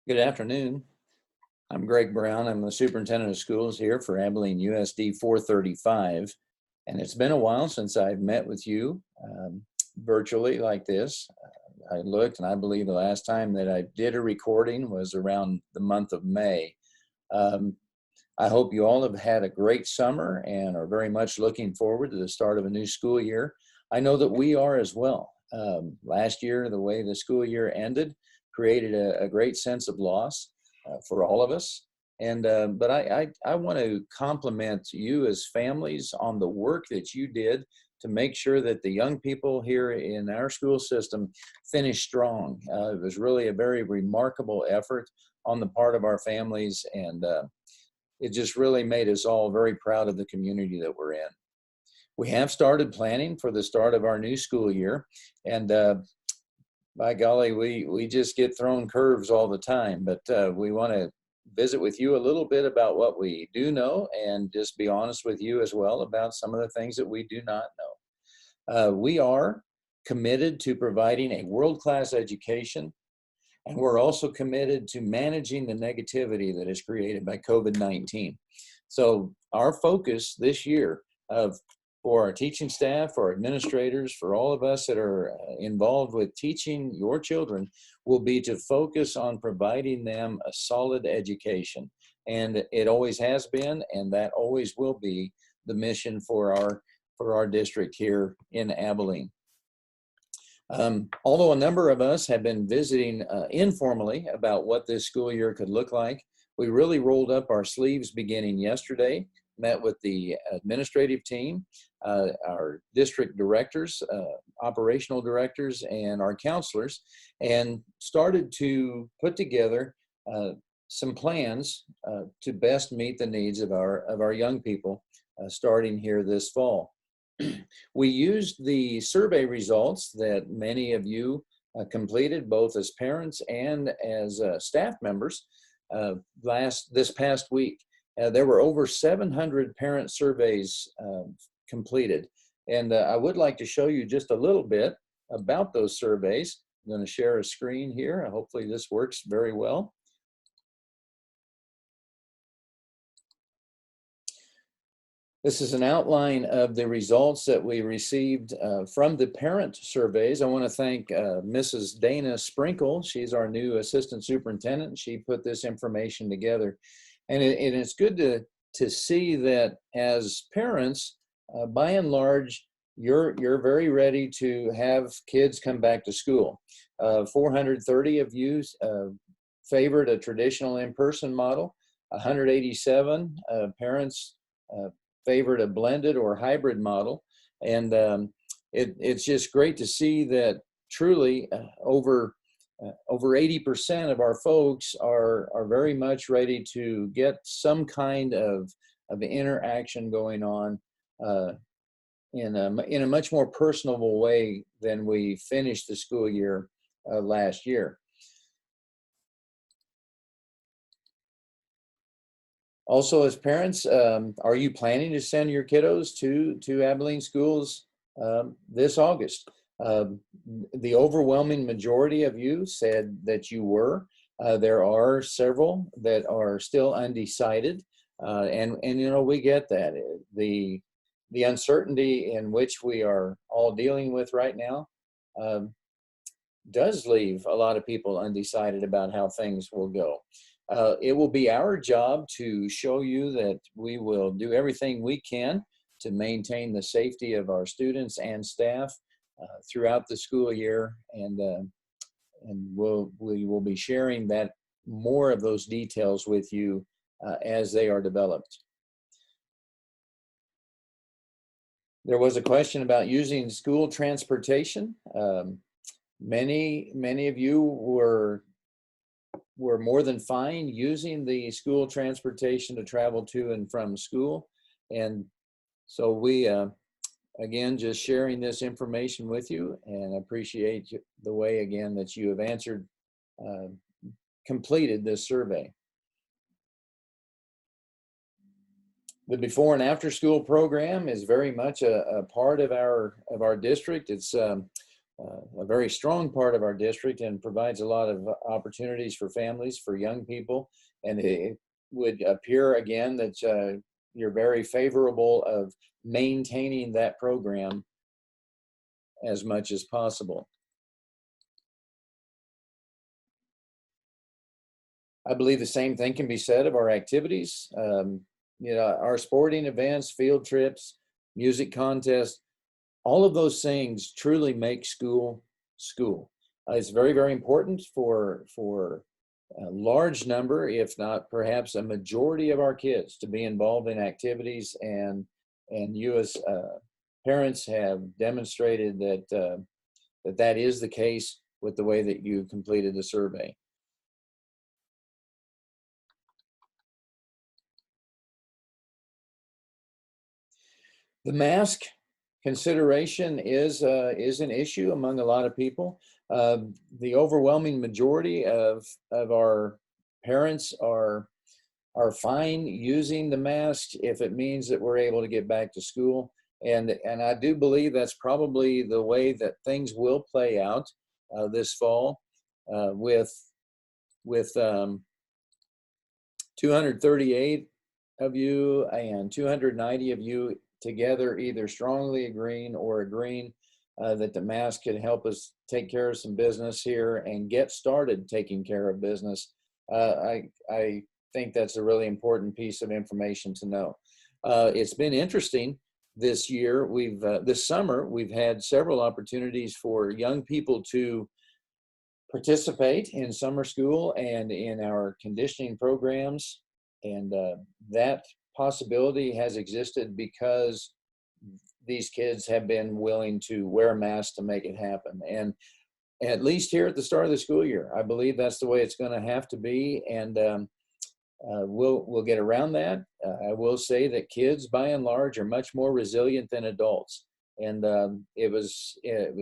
Good afternoon. I'm Greg Brown. I'm the superintendent of schools here for Abilene USD 435. And it's been a while since I've met with you virtually like this. I looked and I believe the last time that I did a recording was around the month of May. Um, I hope you all have had a great summer and are very much looking forward to the start of a new school year. I know that we are as well. Last year, the way the school year ended created a great sense of loss for all of us. But I want to compliment you as families on the work that you did to make sure that the young people here in our school system finished strong. It was really a very remarkable effort on the part of our families, and it just really made us all very proud of the community that we're in. We have started planning for the start of our new school year, and by golly, we just get thrown curves all the time, but we want to visit with you a little bit about what we do know and just be honest with you as well about some of the things that we do not know. We are committed to providing a world-class education, and we're also committed to managing the negativity that is created by COVID-19. So our focus this year for our teaching staff, for our administrators, for all of us that are involved with teaching your children will be to focus on providing them a solid education. And it always has been, and that always will be the mission for our district here in Abilene. Although a number of us have been visiting informally about what this school year could look like, we really rolled up our sleeves beginning yesterday, met with the administrative team, our district directors, operational directors, and our counselors, and started to put together some plans to best meet the needs of our young people starting here this fall. We used the survey results that many of you completed both as parents and as staff members this past week. There were over 700 parent surveys completed. And I would like to show you just a little bit about those surveys. I'm going to share a screen here. Hopefully this works very well. This is an outline of the results that we received from the parent surveys. I want to thank Mrs. Dana Sprinkle. She's our new assistant superintendent. She put this information together. And it's good to see that as parents, by and large, you're very ready to have kids come back to school. 430 of you favored a traditional in-person model. 187 parents favored a blended or hybrid model. And it's just great to see that truly over 80% of our folks are very much ready to get some kind of interaction going on in a much more personable way than we finished the school year last year. Also, as parents, are you planning to send your kiddos to Abilene schools this August? The overwhelming majority of you said that you were. There are several that are still undecided, and you know, we get that. The uncertainty in which we are all dealing with right now does leave a lot of people undecided about how things will go. It will be our job to show you that we will do everything we can to maintain the safety of our students and staff throughout the school year, and we will be sharing that more of those details with you as they are developed. There was a question about using school transportation. Many of you were more than fine using the school transportation to travel to and from school. And so we, again, just sharing this information with you, and appreciate the way, again, that you have answered, completed this survey. The before and after school program is very much a part of our district. It's a very strong part of our district and provides a lot of opportunities for families, for young people. And it would appear again that you're very favorable of maintaining that program as much as possible. I believe the same thing can be said of our activities. Our sporting events, field trips, music contests, all of those things truly make school school. It's very, very important for a large number, if not perhaps a majority of our kids to be involved in activities, and you as parents have demonstrated that that is the case with the way that you completed the survey. The mask consideration is an issue among a lot of people. The overwhelming majority of our parents are fine using the mask if it means that we're able to get back to school. And I do believe that's probably the way that things will play out this fall, with 238 of you and 290 of you together either strongly agreeing or agreeing that the mask could help us take care of some business here and get started taking care of business. I think that's a really important piece of information to know. It's been interesting this year. This summer, we've had several opportunities for young people to participate in summer school and in our conditioning programs. And that possibility has existed because these kids have been willing to wear masks to make it happen. And at least here at the start of the school year, I believe that's the way it's going to have to be. And we'll get around that. I will say that kids, by and large, are much more resilient than adults. And it was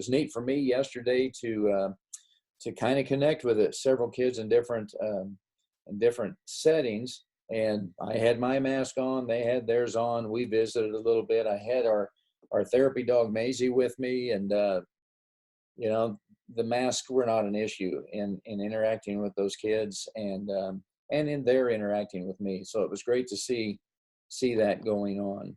neat for me yesterday to kind of connect with several kids in different settings. And I had my mask on, they had theirs on. We visited a little bit. I had our therapy dog Maisie with me, and the masks were not an issue in interacting with those kids, and in their interacting with me. So it was great to see that going on.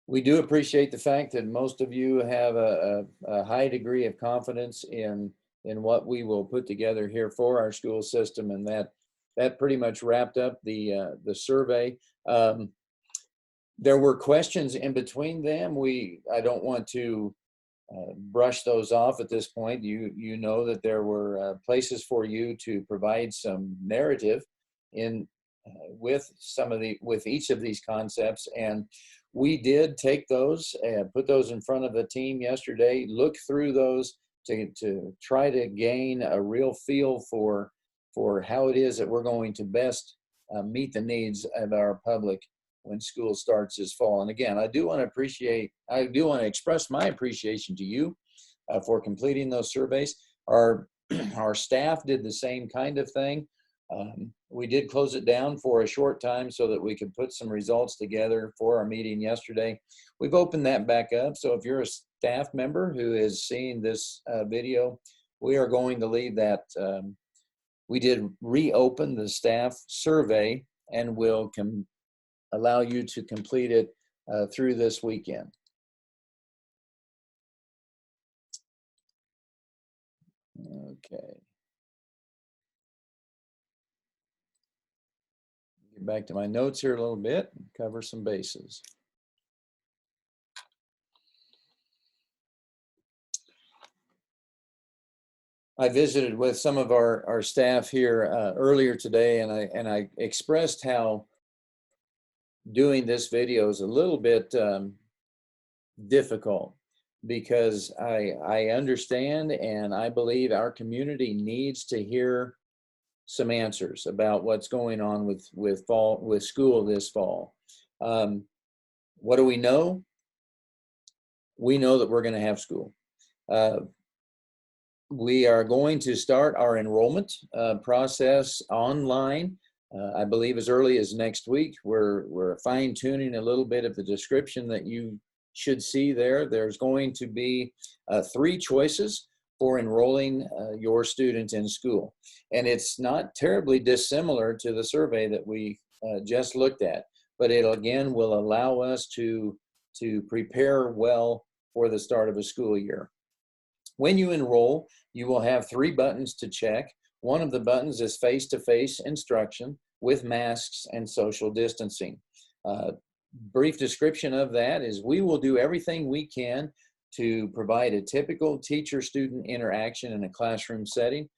We do appreciate the fact that most of you have a high degree of confidence in what we will put together here for our school system, and that pretty much wrapped up the survey. There were questions in between them. I don't want to brush those off at this point. You know that there were places for you to provide some narrative in with each of these concepts, and we did take those and put those in front of the team yesterday, look through those to try to gain a real feel for how it is that we're going to best meet the needs of our public when school starts this fall. And again, I do want to express my appreciation to you for completing those surveys. Our staff did the same kind of thing. We did close it down for a short time so that we could put some results together for our meeting yesterday. We've opened that back up. So if you're a staff member who is seeing this video, we are going to leave that. We did reopen the staff survey, and will allow you to complete it through this weekend. Okay. Get back to my notes here a little bit and cover some bases. I visited with some of our staff here earlier today, and I expressed how doing this video is a little bit difficult, because I understand and I believe our community needs to hear some answers about what's going on with school this fall. What do we know? We know that we're going to have school. We are going to start our enrollment process online I believe as early as next week. We're fine tuning a little bit of the description that you should see there. There's going to be 3 choices for enrolling your student in school. And it's not terribly dissimilar to the survey that we just looked at, but it again will allow us to prepare well for the start of a school year. When you enroll, you will have 3 buttons to check. One of the buttons is face-to-face instruction with masks and social distancing. Brief description of that is we will do everything we can to provide a typical teacher-student interaction in a classroom setting.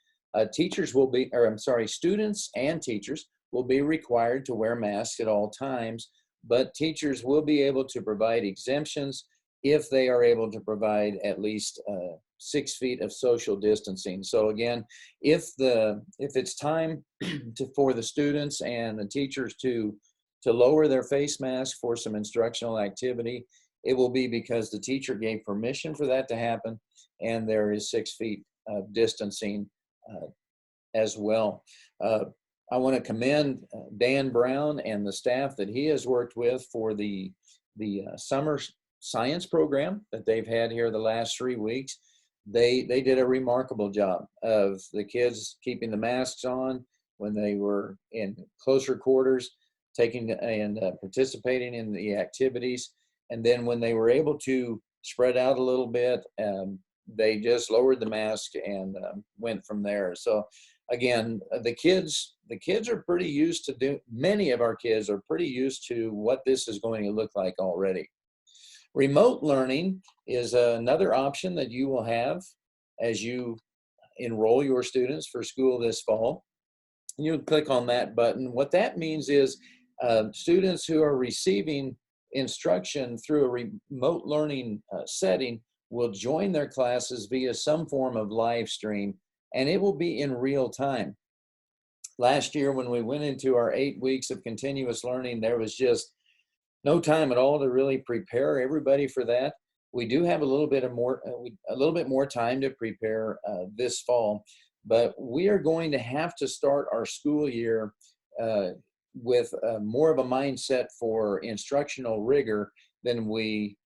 Students and teachers will be required to wear masks at all times, but teachers will be able to provide exemptions if they are able to provide at least 6 feet of social distancing. So again, if it's time for the students and the teachers to lower their face mask for some instructional activity, it will be because the teacher gave permission for that to happen, and there is 6 feet of distancing as well. I want to commend Dan Brown and the staff that he has worked with for the summer science program that they've had here the last 3 weeks. They did a remarkable job of the kids keeping the masks on when they were in closer quarters, taking and participating in the activities. And then when they were able to spread out a little bit, they just lowered the mask and went from there. So again, the kids are pretty used to many of our kids are pretty used to what this is going to look like already. Remote learning is another option that you will have as you enroll your students for school this fall. You click on that button. What that means is students who are receiving instruction through a remote learning setting will join their classes via some form of live stream, and it will be in real time. Last year, when we went into our 8 weeks of continuous learning, there was just no time at all to really prepare everybody for that. We do have a little bit more time to prepare this fall, but we are going to have to start our school year with more of a mindset for instructional rigor than we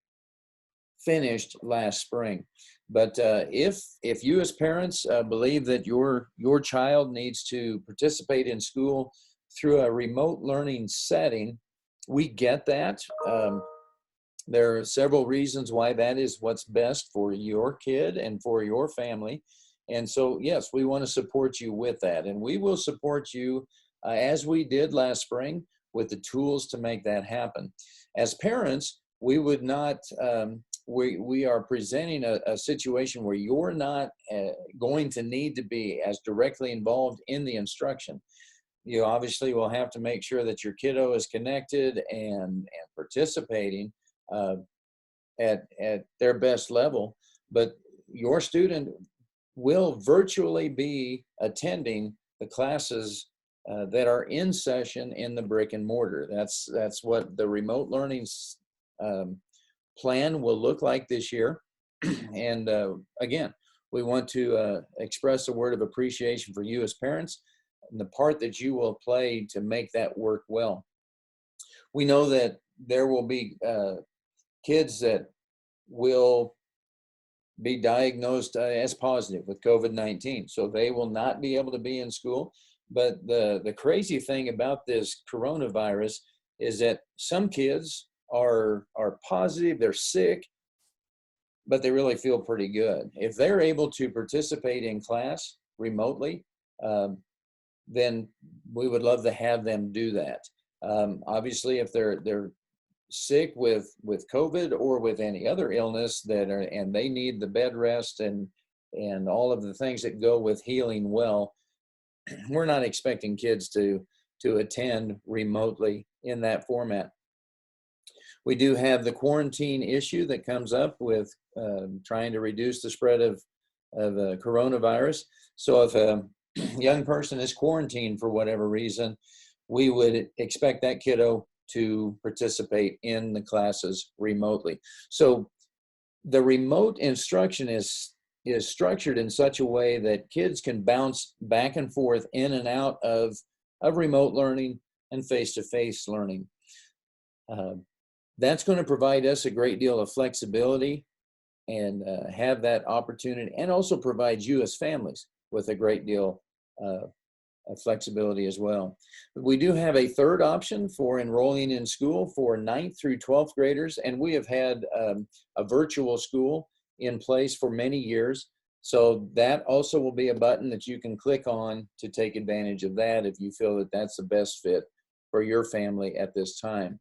finished last spring. But if you as parents believe that your child needs to participate in school through a remote learning setting, we get that. There are several reasons why that is what's best for your kid and for your family. And so, yes, we want to support you with that. And we will support you as we did last spring with the tools to make that happen. As parents, we would not, we are presenting a situation where you're not going to need to be as directly involved in the instruction. You obviously will have to make sure that your kiddo is connected and participating at their best level, but your student will virtually be attending the classes that are in session in the brick and mortar. That's what the remote learning plan will look like this year. And again, we want to express a word of appreciation for you as parents and the part that you will play to make that work well. We know that there will be kids that will be diagnosed as positive with COVID-19, so they will not be able to be in school. But the crazy thing about this coronavirus is that some kids are positive, they're sick, but they really feel pretty good. If they're able to participate in class remotely, then we would love to have them do that. Obviously, if they're sick with COVID or with any other illness and they need the bed rest and all of the things that go with healing well, we're not expecting kids to attend remotely in that format. We do have the quarantine issue that comes up with trying to reduce the spread of coronavirus. So if a young person is quarantined for whatever reason, we would expect that kiddo to participate in the classes remotely. So the remote instruction is structured in such a way that kids can bounce back and forth in and out of of remote learning and face-to-face learning. That's going to provide us a great deal of flexibility and have that opportunity, and also provides you as families with a great deal of flexibility as well. We do have a third option for enrolling in school for 9th through 12th graders, and we have had a virtual school in place for many years. So that also will be a button that you can click on to take advantage of that if you feel that that's the best fit for your family at this time.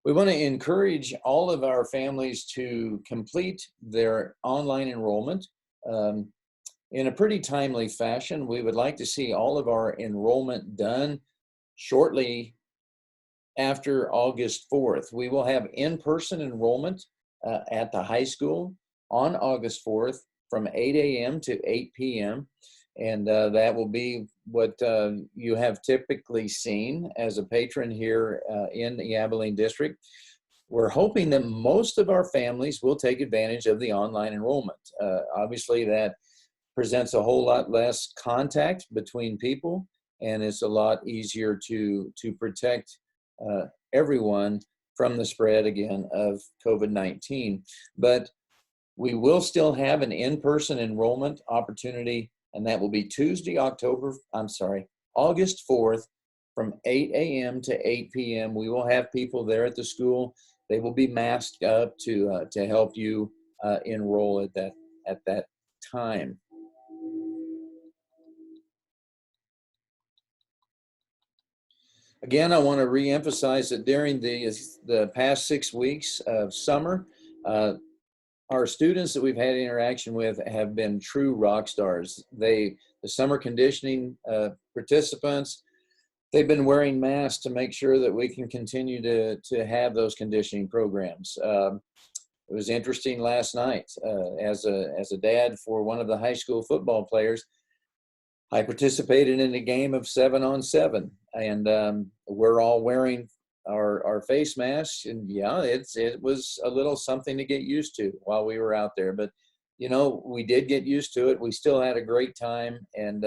We want to encourage all of our families to complete their online enrollment in a pretty timely fashion. We would like to see all of our enrollment done shortly after August 4th. We will have in-person enrollment at the high school on August 4th from 8 a.m. to 8 p.m. And that will be what you have typically seen as a patron here in the Abilene district. We're hoping that most of our families will take advantage of the online enrollment. Obviously, that presents a whole lot less contact between people, and it's a lot easier to protect everyone from the spread again of COVID-19. But we will still have an in-person enrollment opportunity, and that will be Tuesday, August 4th from 8 a.m. to 8 p.m. We will have people there at the school. They will be masked up to help you enroll at that time. Again, I want to reemphasize that during the past 6 weeks of summer, our students that we've had interaction with have been true rock stars. The summer conditioning participants, they've been wearing masks to make sure that we can continue to have those conditioning programs. It was interesting last night as a dad for one of the high school football players. I participated in a game of 7-on-7, and we're all wearing our face masks, and yeah, it was a little something to get used to while we were out there. But we did get used to it. We still had a great time, and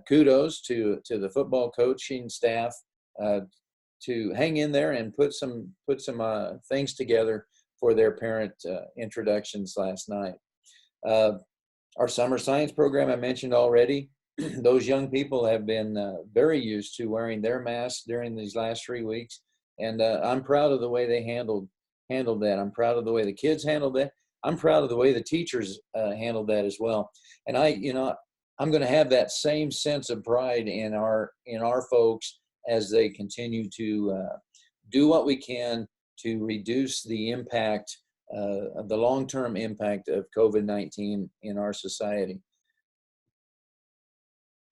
kudos to the football coaching staff to hang in there and put some things together for their parent introductions last night. Our summer science program I mentioned already. Those young people have been very used to wearing their masks during these last 3 weeks, and I'm proud of the way they handled that. I'm proud of the way the kids handled that. I'm proud of the way the teachers handled that as well. And I'm going to have that same sense of pride in our folks as they continue to do what we can to reduce the impact, the long-term impact of COVID-19 in our society.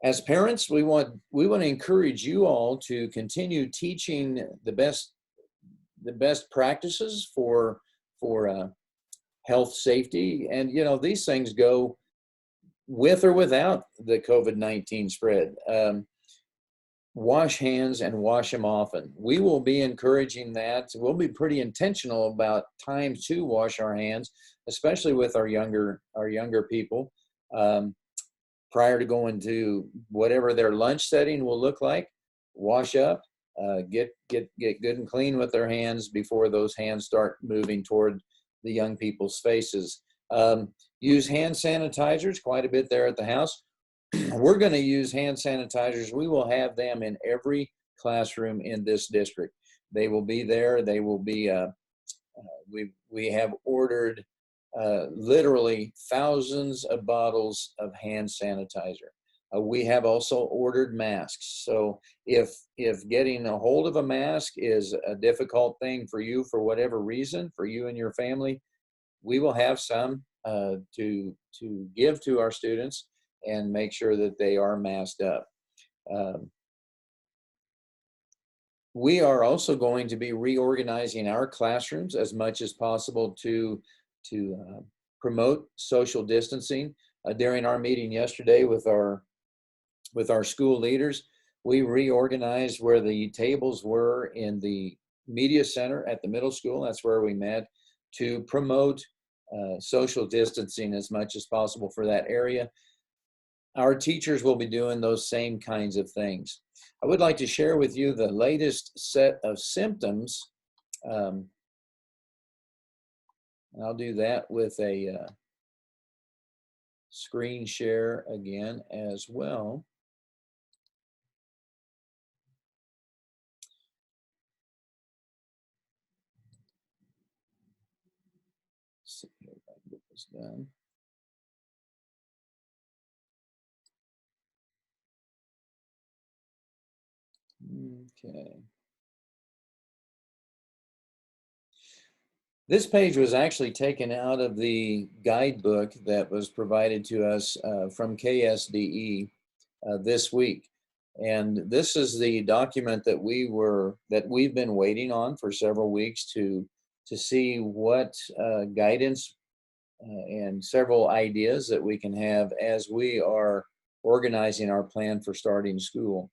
As parents, we want to encourage you all to continue teaching the best practices for health safety, and these things go with or without the COVID-19 spread. Wash hands and wash them often. We will be encouraging that. We'll be pretty intentional about times to wash our hands, especially with our younger people. Prior to going to whatever their lunch setting will look like, wash up, get good and clean with their hands before those hands start moving toward the young people's faces. Use hand sanitizers quite a bit there at the house. We're going to use hand sanitizers. We will have them in every classroom in this district. They will be there. They will be, we have ordered literally thousands of bottles of hand sanitizer. We have also ordered masks. So if getting a hold of a mask is a difficult thing for you for whatever reason, for you and your family, we will have some to give to our students and make sure that they are masked up. We are also going to be reorganizing our classrooms as much as possible to promote social distancing. During our meeting yesterday with our school leaders, we reorganized where the tables were in the media center at the middle school. That's where we met to promote social distancing as much as possible for that area. our teachers will be doing those same kinds of things. I would like to share with you the latest set of symptoms. Um, I'll do that with a screen share again as well. Let's see if I can get this done. Okay. This page was actually taken out of the guidebook that was provided to us from KSDE this week. And this is the document that we've been waiting on for several weeks to see what guidance and several ideas that we can have as we are organizing our plan for starting school.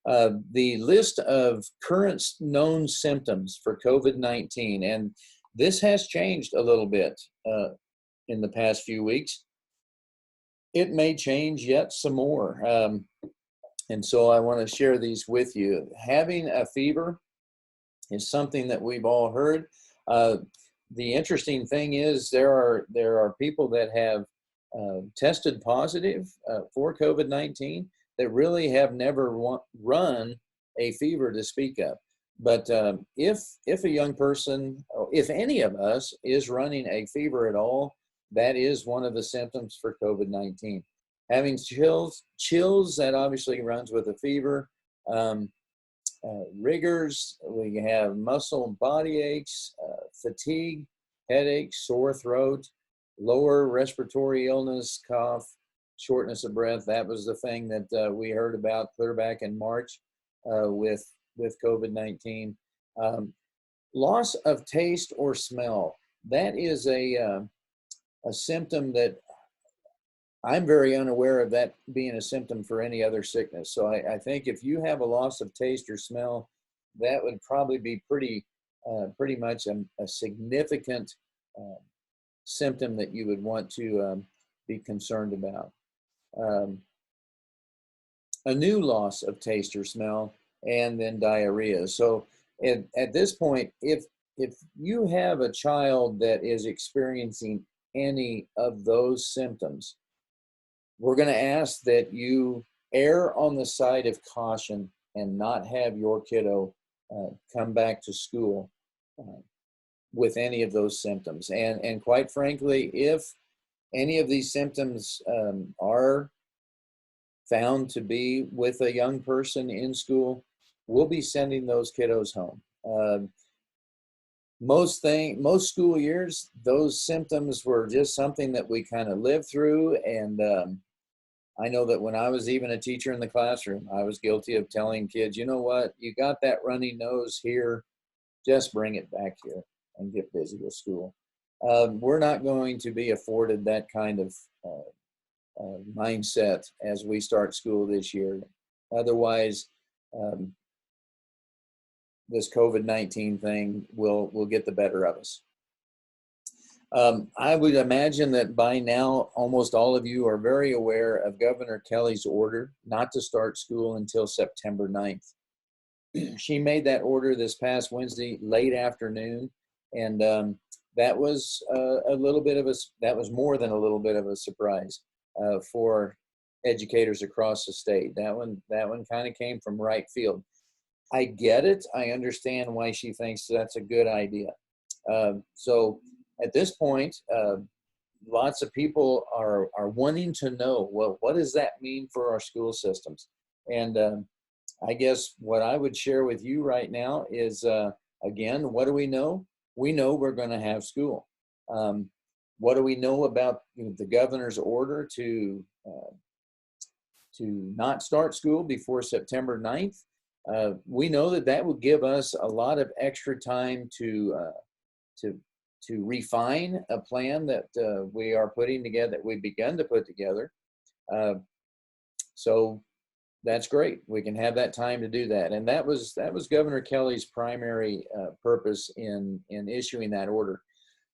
The list of current known symptoms for COVID-19, and this has changed a little bit in the past few weeks. It may change yet some more. And so I want to share these with you. Having a fever is something that we've all heard. The interesting thing is there are people that have tested positive for COVID-19 that really have never run a fever to speak of. But if a young person, or if any of us is running a fever at all, that is one of the symptoms for COVID-19. Having chills that obviously runs with a fever. Rigors, we have muscle and body aches, fatigue, headaches, sore throat, lower respiratory illness, cough, shortness of breath. That was the thing that we heard about clear back in March with COVID-19. Loss of taste or smell. That is a symptom that I'm very unaware of that being a symptom for any other sickness. So I think if you have a loss of taste or smell, that would probably be pretty much a significant symptom that you would want to be concerned about. A new loss of taste or smell, and then diarrhea. So at this point, if you have a child that is experiencing any of those symptoms, we're going to ask that you err on the side of caution and not have your kiddo come back to school with any of those symptoms. And quite frankly, if any of these symptoms are found to be with a young person in school, we'll be sending those kiddos home. Most school years, those symptoms were just something that we kind of lived through. And I know that when I was even a teacher in the classroom, I was guilty of telling kids, you know what, you got that runny nose here, just bring it back here and get busy with school. We're not going to be afforded that kind of mindset as we start school this year. Otherwise, this COVID-19 thing will get the better of us. I would imagine that by now, almost all of you are very aware of Governor Kelly's order not to start school until September 9th. She made that order this past Wednesday, late afternoon, and that was that was more than a little bit of a surprise for educators across the state. That one kind of came from right field. I get it. I understand why she thinks that's a good idea. So at this point, lots of people are wanting to know, well, what does that mean for our school systems? And I guess what I would share with you right now is, again, what do we know? We know we're going to have school. What do we know about the governor's order to not start school before September 9th? We know that will give us a lot of extra time to refine a plan that we are putting together, that we've begun to put together. So that's great. We can have that time to do that. And that was Governor Kelly's primary purpose in issuing that order.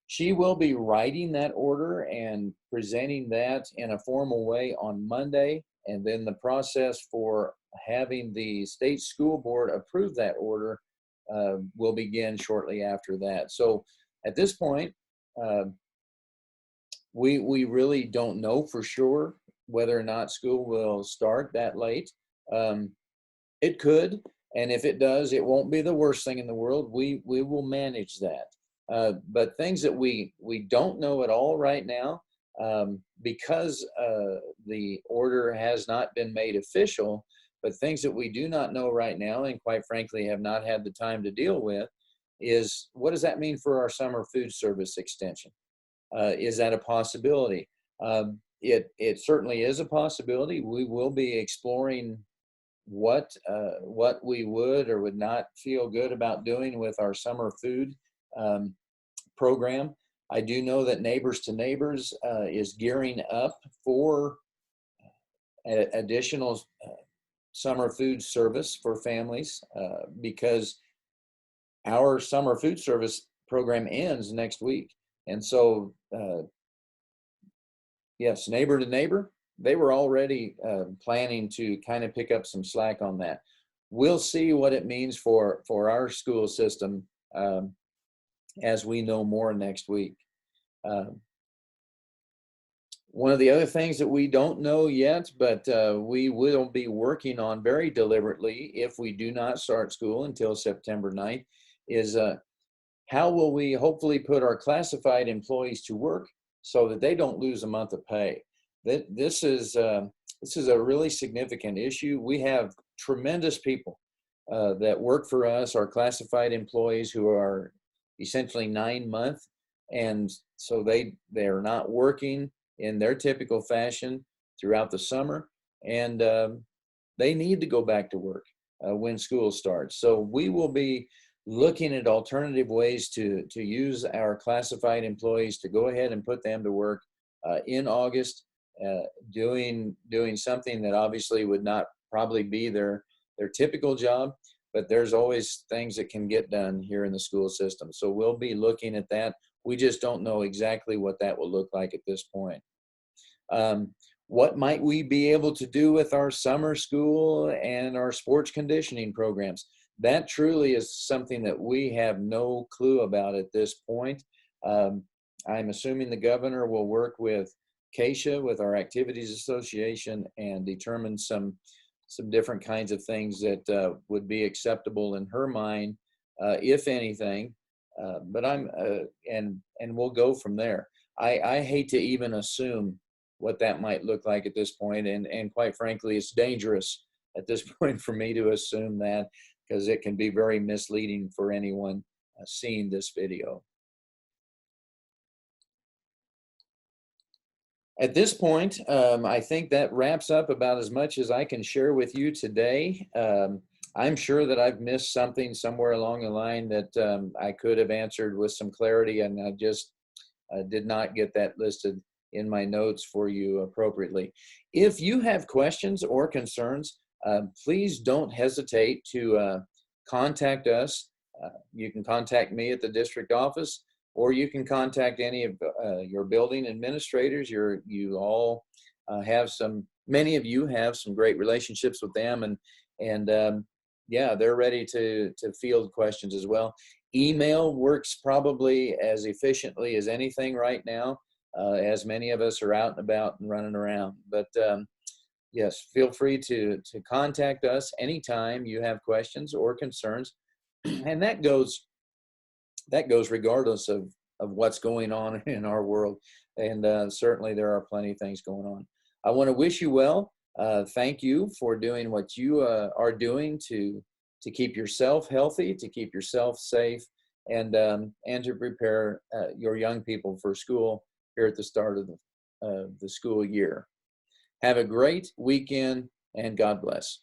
She will be writing that order and presenting that in a formal way on Monday, and then the process for having the state school board approve that order will begin shortly after that. So at this point, uh, we really don't know for sure whether or not school will start that late. Um, it could, and if it does, it won't be the worst thing in the world. We will manage that. But things that we don't know at all right now, because the order has not been made official, but things that we do not know right now, and quite frankly have not had the time to deal with, is what does that mean for our summer food service extension? Is that a possibility? It certainly is a possibility. We will be exploring what we would or would not feel good about doing with our summer food um, program. I do know that Neighbors to Neighbors is gearing up for additional summer food service for families because our summer food service program ends next week. And so, yes, Neighbor to Neighbor, they were already planning to kind of pick up some slack on that. We'll see what it means for our school system as we know more next week. One of the other things that we don't know yet, but we will be working on very deliberately if we do not start school until September 9th, is how will we hopefully put our classified employees to work so that they don't lose a month of pay. This is a really significant issue. We have tremendous people that work for us, our classified employees who are essentially 9-month, and so they're not working in their typical fashion throughout the summer, and they need to go back to work when school starts. So we will be looking at alternative ways to use our classified employees to go ahead and put them to work in August, doing something that obviously would not probably be their typical job, but there's always things that can get done here in the school system. So we'll be looking at that. We just don't know exactly what that will look like at this point. What might we be able to do with our summer school and our sports conditioning programs? That truly is something that we have no clue about at this point. I'm assuming the governor will work with CASHA, with our Activities Association, and determine some different kinds of things that would be acceptable in her mind, if anything. But and we'll go from there. I hate to even assume what that might look like at this point, and quite frankly, it's dangerous at this point for me to assume that, because it can be very misleading for anyone seeing this video. At this point, I think that wraps up about as much as I can share with you today. I'm sure that I've missed something somewhere along the line that I could have answered with some clarity, and I just did not get that listed in my notes for you appropriately. If you have questions or concerns, please don't hesitate to contact us. You can contact me at the district office, or you can contact any of your building administrators. Many of you have some great relationships with them, and yeah, they're ready to field questions as well. Email works probably as efficiently as anything right now, as many of us are out and about and running around. But yes, feel free to contact us anytime you have questions or concerns, and that goes regardless of what's going on in our world. And certainly there are plenty of things going on. I want to wish you well. Thank you for doing what you are doing to keep yourself healthy, to keep yourself safe, and to prepare your young people for school here at the start of the school year. Have a great weekend, and God bless.